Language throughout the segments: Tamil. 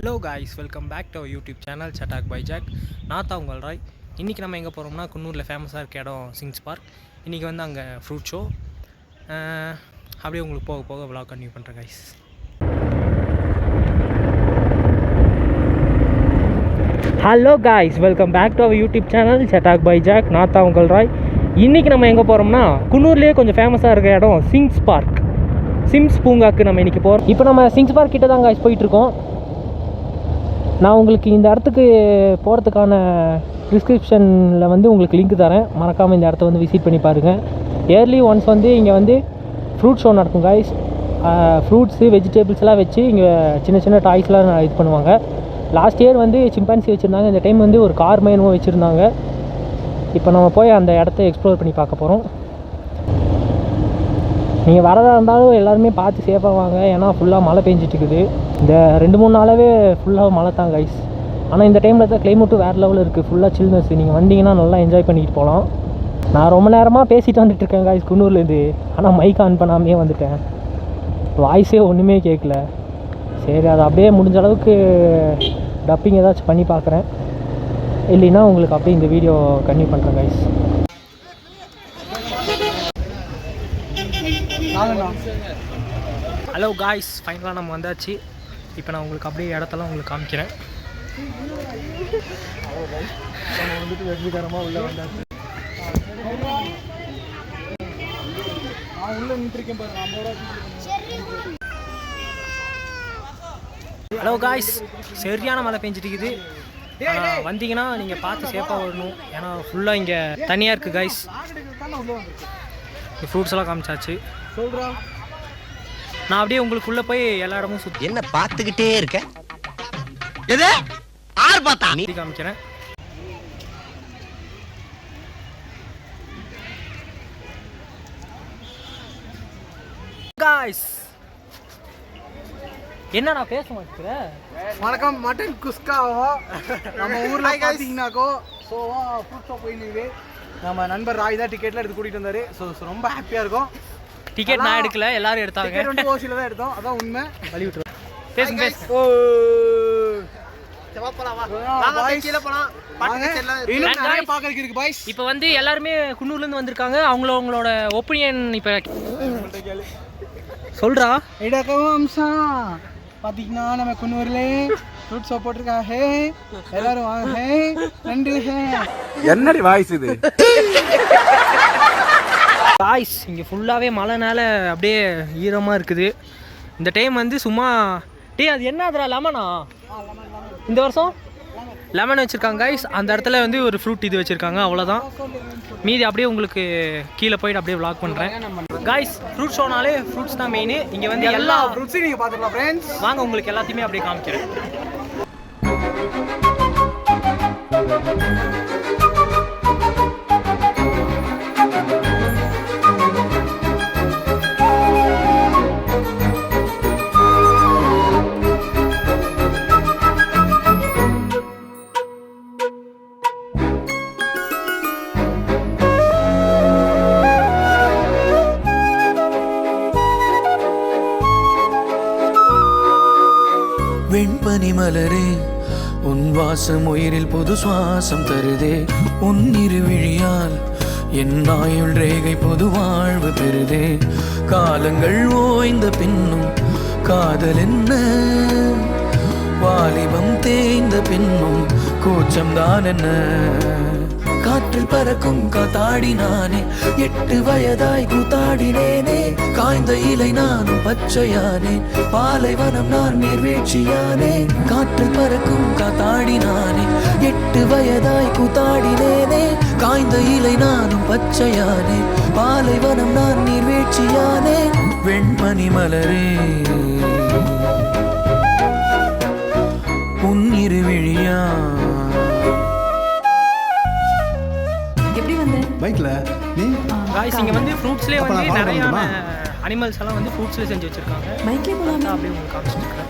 Hello guys, welcome back to our YouTube channel சட்டாக் பை ஜாக். நான் தான் உங்கள் ராய். இன்றைக்கி நம்ம எங்கே போகிறோம்னா, குன்னூரில் ஃபேமஸாக இருக்க இடம் சிங்ஸ் பார்க். இன்றைக்கி வந்து அங்கே ஃப்ரூட் ஷோ. அப்படியே உங்களுக்கு போக போக விளாக் கண்டினியூ பண்ணுறேன் guys. Hello guys, welcome back to our YouTube channel சட்டாக் பை ஜாக். நான் தான் உங்கள் ராய். இன்றைக்கி நம்ம எங்கே போகிறோம்னா, குன்னூர்லேயே கொஞ்சம் ஃபேமஸாக இருக்க இடம் சிங்ஸ் பார்க். சிம்ஸ் பூங்காக்கு நம்ம இன்றைக்கி போகிறோம். இப்போ நம்ம சிங்ஸ் பார்க் கிட்ட தான் காய்ஸ் போயிட்டுருக்கோம். நான் உங்களுக்கு இந்த இடத்துக்கு போகிறதுக்கான டிஸ்கிரிப்ஷனில் வந்து உங்களுக்கு லிங்க் தரேன். மறக்காமல் இந்த இடத்த வந்து விசிட் பண்ணி பாருங்கள். இயர்லி ஒன்ஸ் வந்து இங்கே வந்து ஃப்ரூட் ஷோ நடக்கும் காய்ஸ். ஃப்ரூட்ஸு வெஜிடபிள்ஸ்லாம் வச்சு இங்கே சின்ன சின்ன டாய்ஸ்லாம் இது பண்ணுவாங்க. லாஸ்ட் இயர் வந்து சிம்பான்சி வச்சுருந்தாங்க. இந்த டைம் வந்து ஒரு கார் மைனமும் வச்சுருந்தாங்க. இப்போ நம்ம போய் அந்த இடத்த எக்ஸ்ப்ளோர் பண்ணி பார்க்க போகிறோம். நீங்கள் வரதா இருந்தாலும் எல்லாருமே பார்த்து சேஃபாக வாங்க. ஏன்னா ஃபுல்லாக மழை பெஞ்சிட்ருக்குது. இந்த 2-3 நாளாகவே ஃபுல்லாக மழை தான் கைஸ். ஆனால் இந்த டைமில் தான் கிளைமேட்டும் வேறு லெவலில் இருக்குது. ஃபுல்லாக சில்னஸ். நீங்கள் வந்தீங்கன்னா நல்லா என்ஜாய் பண்ணிட்டு போகலாம். நான் ரொம்ப நேரமாக பேசிட்டு வந்துட்டுருக்கேன் காய்ஸ் குன்னூர்லேருந்து. ஆனால் மைக் ஆன் பண்ணாமே வந்துட்டேன். வாய்ஸே ஒன்றுமே கேட்கல. சரி, அதை அப்படியே முடிஞ்ச அளவுக்கு டப்பிங் ஏதாச்சும் பண்ணி பார்க்குறேன். இல்லைன்னா உங்களுக்கு அப்படியே இந்த வீடியோ கன்டினியூ பண்ணுறேன் காய்ஸ். ஹலோ காய்ஸ், ஃபைனலாக நம்ம வந்தாச்சு. இப்போ நான் உங்களுக்கு அப்படியே இடத்தெல்லாம் உங்களுக்கு காமிக்கிறேன். வந்துட்டு வெற்றிகரமாக உள்ளே வந்தாச்சு. ஹலோ காய்ஸ், சரியான மழை பெஞ்சிட்டு இருக்குது. வந்தீங்கன்னா நீங்கள் பார்த்து சேஃபாக வரணும். ஏன்னா ஃபுல்லாக இங்கே தனியாக இருக்குது காய்ஸ். ஃப்ரூட்ஸ் எல்லாம் காமிச்சாச்சு. சொல்கிறா, நான் அப்படியே உங்களுக்குள்ளே போய் எல்லா இடமும் சுற்றி என்ன பார்த்துக்கிட்டே இருக்க. எது ஆறு பார்த்தா நீ காமிக்கிறேன். காய்ஸ், என்ன நான் பேச மாட்டேங்கிறேன். வணக்கம். மட்டன் குஸ்காவோ நம்ம ஊரில் பார்த்தீங்கன்னாக்கோ ஸோ ஃப்ரூட் ஷோ போயிருக்கு. நம்ம நண்பர் ராய் தான் டிக்கெட்லாம் எடுத்து கூட்டிகிட்டு வந்தார். ஸோ ரொம்ப ஹாப்பியாக இருக்கும். டிக்கெட் நான் எடுக்கல, எல்லாரும் எடுத்தாங்க. டிக்கெட் வந்து ஓசியில் தான் எடுத்தோம். அதான் உண்மை. வழி விட்டுருவோம். பேசுங்க பேசு. இப்போ வந்து எல்லாருமே குன்னூர்லேருந்து வந்திருக்காங்க. அவங்களோட ஒப்பீனியன் இப்போ சொல்கிறா. அம்சா பார்த்தீங்கன்னா நம்ம குன்னூர்லேயே ஃப்ரூட் ஷோ போட்டிருக்காங்க. எல்லாரும் வாங்க. நன்றி. என்னடி வாய்ஸ் இது? காய்ஸ், இங்கே ஃபுல்லாகவே மழைனால அப்படியே ஈரமாக இருக்குது. இந்த டைம் வந்து சும்மா அது என்ன அதுரா லெமனா? இந்த வருஷம் லெமன் வச்சுருக்காங்க காய்ஸ். அந்த இடத்துல வந்து ஒரு ஃப்ரூட் இது வச்சுருக்காங்க, அவ்வளோதான். மீதி அப்படியே உங்களுக்கு கீழே போயிட்டு அப்படியே விளாக் பண்ணுறேன் காய்ஸ். ஃப்ரூட் ஷோனாலே ஃப்ரூட்ஸ் தான் மெயின். இங்கே வந்து எல்லா ஃப்ரூட்ஸையும் நீங்கள் பார்த்துக்கலாம் ஃப்ரெண்ட்ஸ். வாங்க, உங்களுக்கு எல்லாத்தையுமே அப்படியே காமிக்கிறேன். வெண்பனி மலரே, உன் வாசம் உயிரில் புது சுவாசம் தருதே. உன் இருவிழியால் என் ஆயுள் ரேகை புது வாழ்வு பெறுதே. காலங்கள் ஓய்ந்த பின்னும் காதல் என்ன, வாலிபம் தேய்ந்த பின்னும் கூச்சம்தான் என்ன. காற்றில் பறக்கும் காத்தாடி நானே, 8 வயதாய் கூத்தாடினேனே. காய்ந்த இலை நானும் பச்சையானேன், பாலைவனம் நான் நீர்வீழ்ச்சியானேன். காற்றில் பறக்கும் காத்தாடி நானே, 8 வயதாய் கூத்தாடினேனே. காய்ந்த இலை நானும் பச்சையானேன், பாலைவனம் நான் நீர்வீழ்ச்சியானேன். வெண்பனி மலரே, உன் இருவிழியா. பைக்ல நீ காய்ஸ், இங்கே வந்து ஃப்ரூட்ஸ்லேயே வந்து நிறைய அனிமல்ஸ் எல்லாம் வந்து ஃப்ரூட்ஸ்லேயே செஞ்சு வச்சுருக்காங்க. பைக்லேயே போகலாம். அப்படியே உங்களுக்கு காமிச்சிருக்கேன்.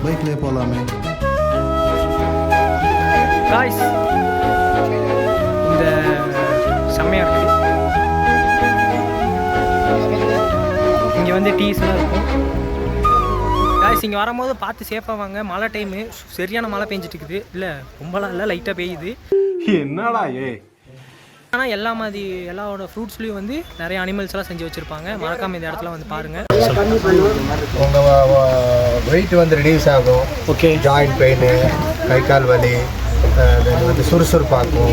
பைக்லேயே போகலாமே காய்ஸ். இந்த செம்மையாக இருக்குது. இங்கே வந்து டீஸ்லாம் இருக்கும். காய்ஸ் இங்கே வரும்போது பார்த்து சேஃபாக வாங்க. மழை டைமு, சரியான மழை பெஞ்சிட்டு இருக்குது. இல்லை ரொம்பலாம் இல்லை, லைட்டாக பெய்யுது. என்னடா ஏ. ஆனால் எல்லாவோட ஃப்ரூட்ஸ்லேயும் வந்து நிறைய அனிமல்ஸ்லாம் செஞ்சு வச்சுருப்பாங்க. மறக்காம இந்த இடத்துல வந்து பாருங்கள். உங்கள் வெயிட் வந்து ரெடியூஸ் ஆகும். ஓகே. ஜாயிண்ட் பெயின், கை கால் வலி, வந்து சுறுசுறுப்பாக்கும்.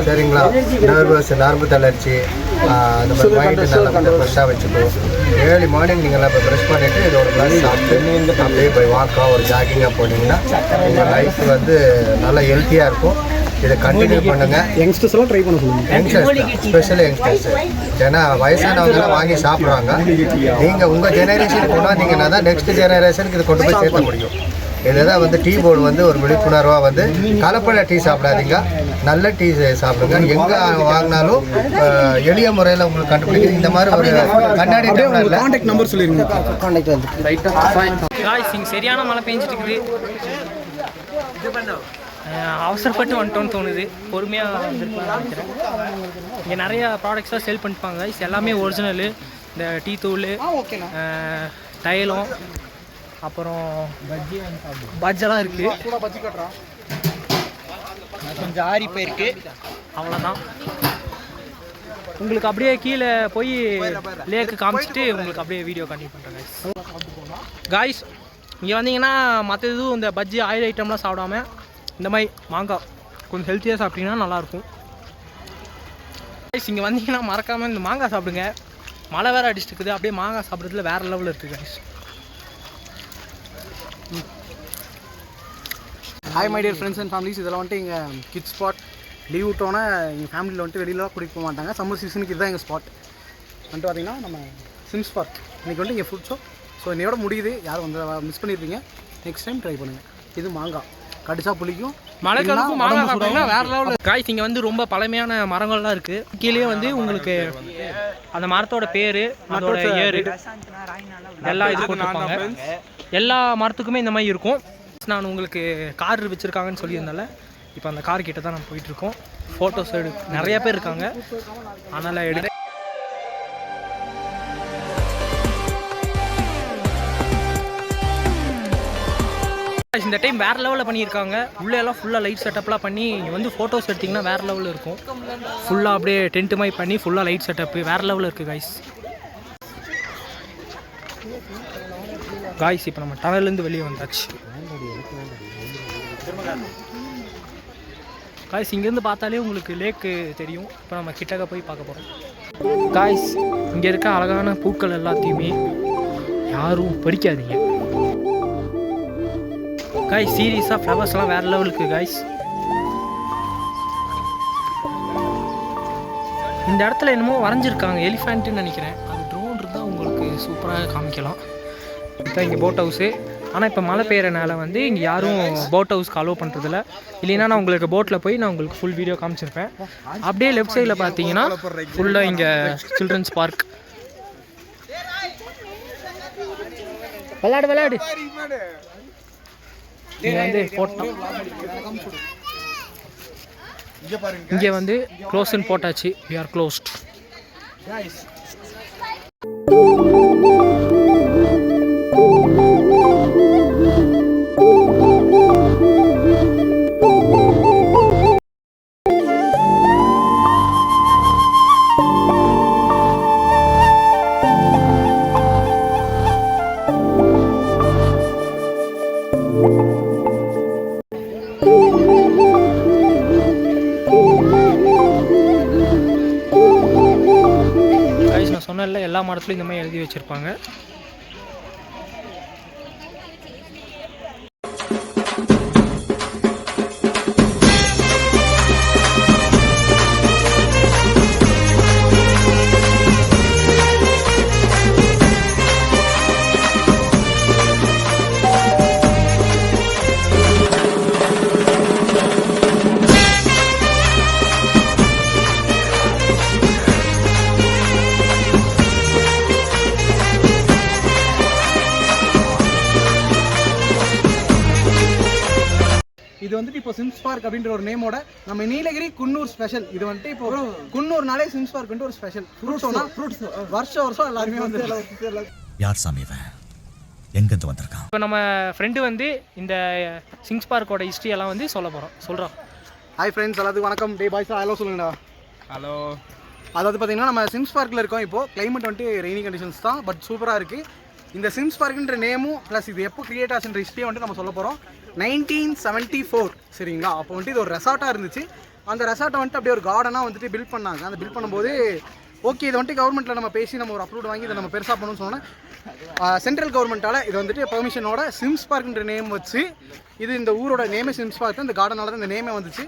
சரிங்களா? நர்வஸ், நரம்பு தளர்ச்சி, அந்த மாதிரி மைண்டு நல்லா கொஞ்சம் ஃப்ரெஷ்ஷாக வச்சுக்கும். ஏர்லி மார்னிங் நீங்கள்லாம் இப்போ ப்ரெஷ் பண்ணிவிட்டு இது ஒரு கிளாஸ் சாப்பிட்டு அப்படியே போய் வாக்காக ஒரு ஜாகிங்காக போனீங்கன்னா உங்கள் லைஃப் வந்து நல்லா ஹெல்த்தியாக இருக்கும். இதை கண்டினியூ பண்ணுங்க. யங்ஸ்டர்ஸ் எல்லாம் ட்ரை பண்ண சொல்லுங்க. Youngsters, specially youngsters. ஏன்னா வயசானவங்கலாம் வாங்கி சாப்பிட்றாங்க. நீங்கள் உங்கள் ஜெனரேஷன் கொண்டாந்தீங்கன்னா தான் நெக்ஸ்ட் ஜெனரேஷனுக்கு இது கொண்டு போய் சேர்க்க முடியும். இதுதான் வந்து டீ போர்டு வந்து ஒரு விழிப்புணர்வாக வந்து கலப்பட டீ சாப்பிடாதீங்க, நல்ல டீ சாப்பிடுங்க. எங்கே வாங்கினாலும் எளிய முறையில் உங்களுக்கு கண்டுபிடிக்கிறது. இந்த மாதிரி ஒரு கண்ணாடி கான்டாக்ட் நம்பர் சொல்லிடுங்க. கான்டாக்ட் வந்து காய்ஸ் இங்கே சரியான மழை பெஞ்சிட்டு இருக்குது. அவசரப்பட்டு வந்துட்டோன்னு தோணுது. பொறுமையாக வந்துருக்கலாம் நினைக்கிறேன். இங்கே நிறையா ப்ராடக்ட்ஸ்லாம் சேல் பண்ணிப்பாங்க கைஸ். எல்லாமே ஒரிஜினலு. இந்த டீ தூள், தைலம், அப்புறம் பஜ்ஜெல்லாம் இருக்குது. கொஞ்சம் ஆறி போயிருக்கு. அவ்வளோதான். உங்களுக்கு அப்படியே கீழே போய் லேக்கு காமிச்சிட்டு உங்களுக்கு அப்படியே வீடியோ கண்டினியூ பண்ணுறேன் காய்ஸ். இங்கே வந்தீங்கன்னா மற்ற எதுவும் இந்த பஜ்ஜி ஆயில் ஐட்டம்லாம் சாப்பிடாம இந்த மாதிரி மாங்காய் கொஞ்சம் ஹெல்த்தியாக சாப்பிட்டீங்கன்னா நல்லாயிருக்கும். காய்ஸ் இங்கே வந்தீங்கன்னா மறக்காமல் இந்த மாங்காய் சாப்பிடுங்க. மழை வேறு அடிச்சுட்டு இருக்குது. அப்படியே மாங்காய் சாப்பிட்றதுல வேறு லெவலில் இருக்குது guys. Hi my dear friends and families. இதெல்லாம் வந்துட்டு எங்கள் கிட்ஸ் ஸ்பாட். லீவ் விட்டோன்னே எங்கள் ஃபேமிலியில் வந்துட்டு வெளியிலாம் கூட்டிகிட்டு போக மாட்டாங்க. சம்மர் சீசனுக்கு இதுதான் எங்கள் ஸ்பாட். வந்துட்டு பார்த்தீங்கன்னா நம்ம சிம்ஸ் பார்க். இன்றைக்கி வந்துட்டு இங்கே ஃபுட் ஷோ. ஸோ என்னையோட முடியுது. யாரும் வந்து மிஸ் பண்ணியிருப்பீங்க. நெக்ஸ்ட் டைம் ட்ரை பண்ணுங்கள். இது மாங்காய் கடிச்சா புளிக்கும். மழைக்காலத்துக்கும் மாங்காய் சாப்பிட்டீங்கன்னா வேறு லெவலில். காய்ஸ் இங்கே வந்து ரொம்ப பழமையான மரங்கள்லாம் இருக்குது. கீழே வந்து உங்களுக்கு அந்த மரத்தோட பேர், அதோட ஏறு எல்லாம் இது போட்டிருப்பாங்க. எல்லா மரத்துக்குமே இந்த மாதிரி இருக்கும். நான் உங்களுக்கு கார் வச்சுருக்காங்கன்னு சொல்லியிருந்தால இப்போ அந்த கார் கிட்ட தான் நம்ம போயிட்டுருக்கோம். ஃபோட்டோஸ் நிறைய பேர் இருக்காங்க, அதனால் எடுத்து இந்த டைம் வேறு லெவலில் பண்ணியிருக்காங்க. உள்ளே எல்லாம் ஃபுல்லாக லைட் செட்டப்லாம் பண்ணி வந்து ஃபோட்டோஸ் எடுத்திங்கன்னா வேறு லெவலில் இருக்கும். ஃபுல்லாக அப்படியே டென்ட்டு மாதிரி பண்ணி ஃபுல்லாக லைட் செட்டப்பு வேறு லெவலில் இருக்குது காய்ஸ். காய்ஸ் இப்போ நம்ம டனல்லேருந்து வெளியே வந்தாச்சு. காய்ஸ் இங்கேருந்து பார்த்தாலே உங்களுக்கு லேக்கு தெரியும். இப்போ நம்ம கிட்டக்க போய் பார்க்க போகிறோம். காய்ஸ் இங்கே இருக்க அழகான பூக்கள் எல்லாத்தையுமே யாரும் பறிக்காதீங்க காய்ஸ். சீரியஸாக ஃப்ளவர்ஸ்லாம் வேறு லெவலுக்கு காய்ஸ். இந்த இடத்துல என்னமோ வரைஞ்சிருக்காங்க, எலிஃபேண்ட்டுன்னு நினைக்கிறேன். அது ட்ரோன் இருந்தால் உங்களுக்கு சூப்பராக காமிக்கலாம். இதுதான் இங்கே போட் ஹவுஸு. ஆனால் இப்போ மழை பெய்யறனால வந்து இங்கே யாரும் போட் ஹவுஸ்க்கு அலோவ் பண்ணுறதில்ல. இல்லைன்னா நான் உங்களுக்கு போட்டில் போய் நான் உங்களுக்கு ஃபுல் வீடியோ காமிச்சிருப்பேன். அப்படியே லெஃப்ட் சைடில் பார்த்தீங்கன்னா ஃபுல்லாக இங்கே சில்ட்ரன்ஸ் பார்க். விளையாடு இங்கே வந்து போட்டோம். இங்கே வந்து க்ளோஸ்ன்னு போட்டாச்சு. we are closed. சொன்னல எல்லா மரத்துலையும் இந்த மாதிரி எழுதி வச்சுருப்பாங்க. இது வந்துட்டு இப்போ சிம்ஸ் பார்க் அப்படின்ற ஒரு நேமோட நம்ம நீலகிரி குன்னூர் ஸ்பெஷல். இது வந்துட்டு இப்போ குன்னூர்னாலே சிம்ஸ் பார்க் வந்துட்டு ஒரு ஸ்பெஷல் ஃப்ரூட்ஸ் வருஷம் எல்லாருமே வந்து யார் சாமி இவன்? எங்கேருந்து வந்திருக்கான்? இப்போ நம்ம ஃப்ரெண்டு வந்து இந்த சிங்ஸ் பார்க்கோட ஹிஸ்ட்ரி எல்லாம் வந்து சொல்கிறோம். ஹாய் ஃப்ரெண்ட்ஸ், எல்லாத்துக்கும் வணக்கம். டே பாய்ஸ் ஹலோ சொல்லுங்கடா. ஹலோ. அதாவது பார்த்தீங்கன்னா நம்ம சிம்ஸ் பார்க்கில் இருக்கோம். இப்போது கிளைமேட் வந்துட்டு ரெய்னி கண்டிஷன்ஸ் தான், பட் சூப்பராக இருக்குது. இந்த சிம்ஸ் பார்க்குன்ற நேமும் ப்ளஸ் இது எப்போ கிரியேட் ஆச்சுன்ற ஹிஸ்ட்ரியை வந்துட்டு நம்ம சொல்ல போகிறோம். 1974 சரிங்களா? அப்போ வந்துட்டு இது ஒரு ரெசார்ட்டாக இருந்துச்சு. அந்த ரெசார்ட்டை வந்துட்டு அப்படியே ஒரு கார்டனாக வந்துட்டு பில்ட் பண்ணாங்க. அந்த பில்ட் பண்ணும்போது ஓகே இது வந்துட்டு கவர்மெண்ட்டில் நம்ம பேசி நம்ம ஒரு அப்ரூவ் வாங்கி இதை நம்ம பெருசாக பண்ணணும்னு சொன்னோன்னா சென்ட்ரல் கவர்மெண்ட்டால் இது வந்துட்டு பெர்மிஷனோட சிம்ஸ் பார்க்குன்ற நேம் வச்சு இது இந்த ஊரோட நேமே சிம்ஸ் பார்க் தான். இந்த கார்டனால தான் இந்த நேமே வந்துச்சு.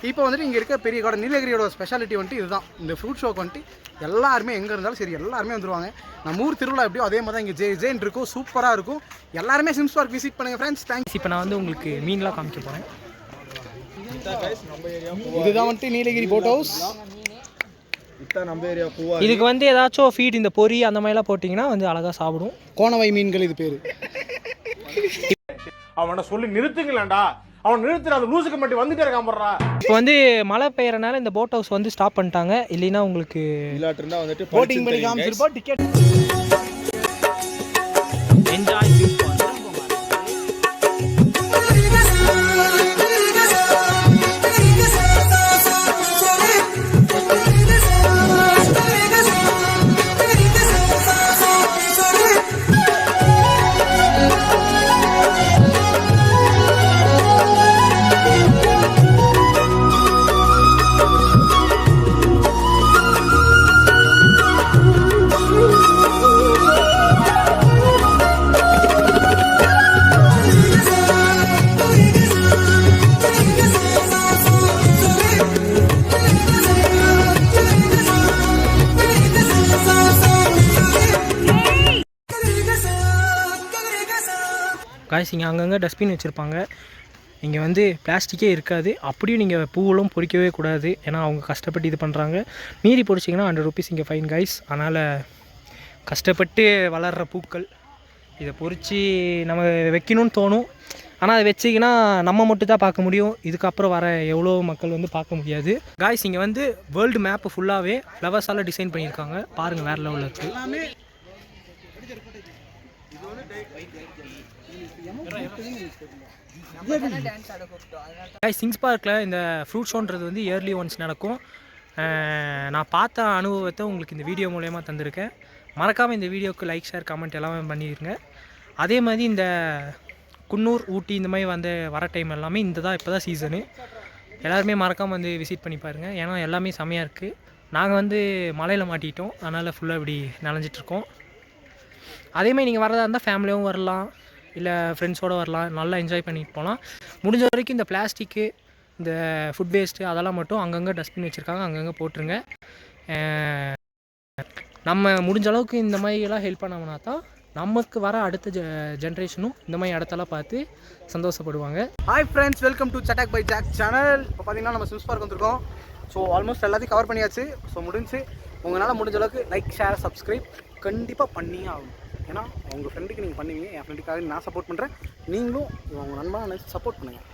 இப்போ வந்துட்டு இங்கே இருக்க பெரிய கார்டன் நீலகிரியோட ஸ்பெஷாலிட்டி வந்துட்டு இதுதான். இந்த ஃப்ரூட் ஷோக்கு வந்துட்டு எல்லாருமே எங்கே இருந்தாலும் சரி எல்லாருமே வந்துருவாங்க. நம்ம ஊர் திருவிழா எப்படியோ அதே மாதிரி தான் இங்கே ஜேன்னு இருக்கும், சூப்பராக இருக்கும். எல்லாருமே சிம்ஸ் பார்க் விசிட் பண்ணுங்கள் ஃப்ரெண்ட்ஸ். தேங்க்ஸ். இப்போ நான் வந்து உங்களுக்கு மீன்லாம் காமிக்க போகிறேன். இதுதான் வந்துட்டு நீலகிரி போட் ஹவுஸ். இதுக்கு வந்து ஏதாச்சும் ஃபீட் இந்த பொரி அந்த மாதிரிலாம் போட்டிங்கன்னா வந்து அழகாக சாப்பிடும். கோணவை மீன்கள் இது பேர். அவனை சொல்லி நிறுத்துங்களேன்டா, அவன் நிறுத்துற அந்த லூசுக்கு மட்டும் வந்துட்டே இருக்கான் போடுறா. இப்போ வந்து மழை பெய்யறனால இந்த போட் ஹவுஸ் வந்து ஸ்டாப் பண்ணிட்டாங்க. இல்லைன்னா உங்களுக்கு போட்டிங் பண்ணி காமிச்சிருப்போம். Ticket enjoy. காய்ஸ் இங்கே அங்கங்கே டஸ்ட்பின் வச்சுருப்பாங்க. இங்கே வந்து பிளாஸ்டிக்கே இருக்காது. அப்படியும் நீங்கள் பூவெல்லாம் பொறிக்கவே கூடாது, ஏன்னா அவங்க கஷ்டப்பட்டு இது பண்ணுறாங்க. மீறி பொறிச்சிங்கன்னா 100 rupees இங்கே ஃபைன் காய்ஸ். அதனால் கஷ்டப்பட்டு வளர்கிற பூக்கள் இதை பொறிச்சு நம்ம வைக்கணும்னு தோணும். ஆனால் அதை வச்சிங்கன்னா நம்ம மட்டும் தான் பார்க்க முடியும். இதுக்கப்புறம் வர எவ்வளோ மக்கள் வந்து பார்க்க முடியாது. காய்ஸ் இங்கே வந்து வேர்ல்டு மேப்பு ஃபுல்லாகவே ஃப்ளவர்ஸால் டிசைன் பண்ணியிருக்காங்க. பாருங்கள் வேறு லெவலில் இருக்குது. சிங்ஸ் பார்க்கில் இந்த ஃப்ரூட் ஷோன்றது வந்து இயர்லி ஒன்ஸ் நடக்கும். நான் பார்த்த அனுபவத்தை உங்களுக்கு இந்த வீடியோ மூலயமா தந்திருக்கேன். மறக்காமல் இந்த வீடியோவுக்கு லைக் ஷேர் கமெண்ட் எல்லாமே பண்ணிடுங்க. அதே மாதிரி இந்த குன்னூர் ஊட்டி இந்த மாதிரி வர டைம் எல்லாமே இப்போ தான் சீசனு. எல்லாருமே மறக்காமல் வந்து விசிட் பண்ணி பாருங்கள், ஏன்னா எல்லாமே செம்மையாக இருக்குது. நாங்கள் வந்து மலையில் மாட்டிக்கிட்டோம், அதனால் ஃபுல்லாக இப்படி நனைஞ்சிட்ருக்கோம். அதேமாதிரி நீங்கள் வரதா இருந்தால் ஃபேமிலியாகவும் வரலாம், இல்லை ஃப்ரெண்ட்ஸோடு வரலாம். நல்லா என்ஜாய் பண்ணிட்டு போகலாம். முடிஞ்ச வரைக்கும் இந்த பிளாஸ்டிக்கு இந்த ஃபுட் வேஸ்ட்டு அதெல்லாம் மட்டும் அங்கங்கே டஸ்ட்பின் வச்சுருக்காங்க, அங்கங்கே போட்டுருங்க. நம்ம முடிஞ்ச அளவுக்கு இந்த மாதிரிலாம் ஹெல்ப் பண்ணோம்னா தான் நமக்கு வர அடுத்த ஜென்ரேஷனும் இந்த மாதிரி இடத்தெல்லாம் பார்த்து சந்தோஷப்படுவாங்க. ஹாய் ஃப்ரெண்ட்ஸ், வெல்கம் டு சட்டாக் பை ஜாக் சேனல். இப்போ பார்த்தீங்கன்னா நம்ம சிம்ஸ் பார்க் வந்திருக்கோம். ஸோ ஆல்மோஸ்ட் எல்லாத்தையும் கவர் பண்ணியாச்சு. ஸோ முடிஞ்சு உங்களால் முடிஞ்ச அளவுக்கு லைக் ஷேர் சப்ஸ்கிரைப் கண்டிப்பாக பண்ணியே ஆகும். ஏன்னா உங்கள் ஃப்ரெண்டுக்கு நீங்கள் பண்ணுவீங்க, என் ஃப்ரெண்டுக்காக நான் சப்போர்ட் பண்ணுறேன். நீங்களும் உங்கள் நண்பனை சப்போர்ட் பண்ணுங்கள்.